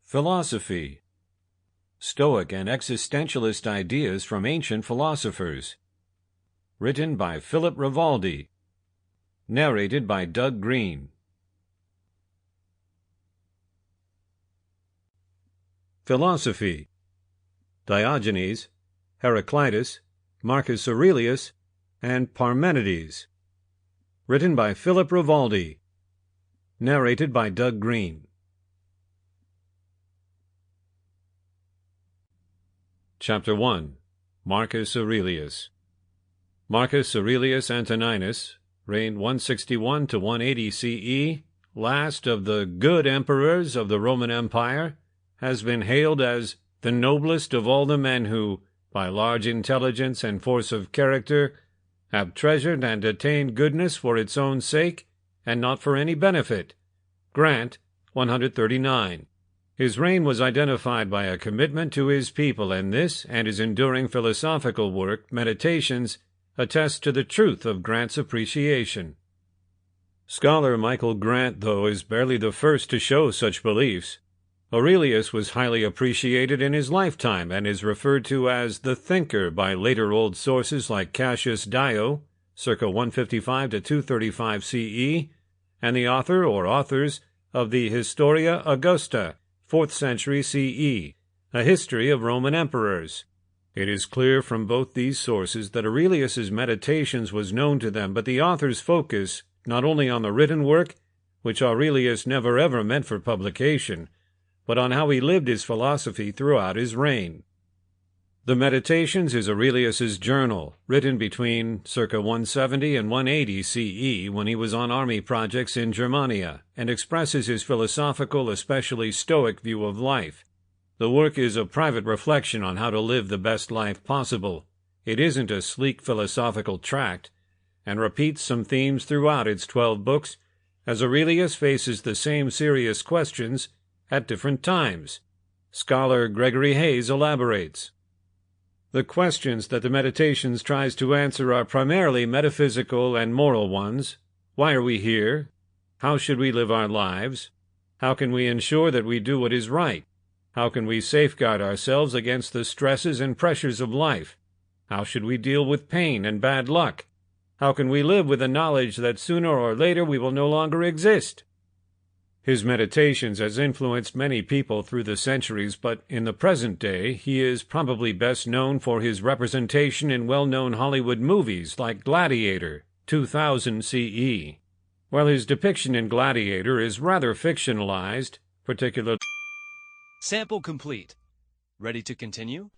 Philosophy. Stoic and Existentialist Ideas from Ancient Philosophers. Written by Philip Rivaldi. Narrated by Greene. Philosophy. Diogenes, Heraclitus, Marcus Aurelius, and Parmenides. Written by Philip Rivaldi. Narrated by Greene. Chapter 1. Marcus Aurelius. Marcus Aurelius Antoninus, reigned 161 to 180 CE, last of the good emperors of the Roman Empire, has been hailed as the noblest of all the men who, by large intelligence and force of character, have treasured and attained goodness for its own sake, and not for any benefit. Grant, 139. His reign was identified by a commitment to his people, and this and his enduring philosophical work, Meditations, attest to the truth of Grant's appreciation. Scholar Michael Grant, though, is barely the first to show such beliefs. Aurelius was highly appreciated in his lifetime and is referred to as the thinker by later old sources like Cassius Dio, circa 155 to 235 CE, and the author or authors of the Historia Augusta, 4th century CE, a history of Roman emperors. It is clear from both these sources that Aurelius's Meditations was known to them, but the authors focus not only on the written work, which Aurelius never ever meant for publication, but on how he lived his philosophy throughout his reign. The Meditations is Aurelius's journal, written between circa 170 and 180 CE when he was on army projects in Germania, and expresses his philosophical, especially Stoic, view of life. The work is a private reflection on how to live the best life possible. It isn't a sleek philosophical tract, and repeats some themes throughout its 12 books, as Aurelius faces the same serious questions at different times. Scholar Gregory Hayes elaborates. The questions that the Meditations tries to answer are primarily metaphysical and moral ones. Why are we here? How should we live our lives? How can we ensure that we do what is right? How can we safeguard ourselves against the stresses and pressures of life? How should we deal with pain and bad luck? How can we live with the knowledge that sooner or later we will no longer exist? His Meditations has influenced many people through the centuries, but in the present day he is probably best known for his representation in well-known Hollywood movies like Gladiator, 2000 CE. While his depiction in Gladiator is rather fictionalized, particularly... Sample complete. Ready to continue?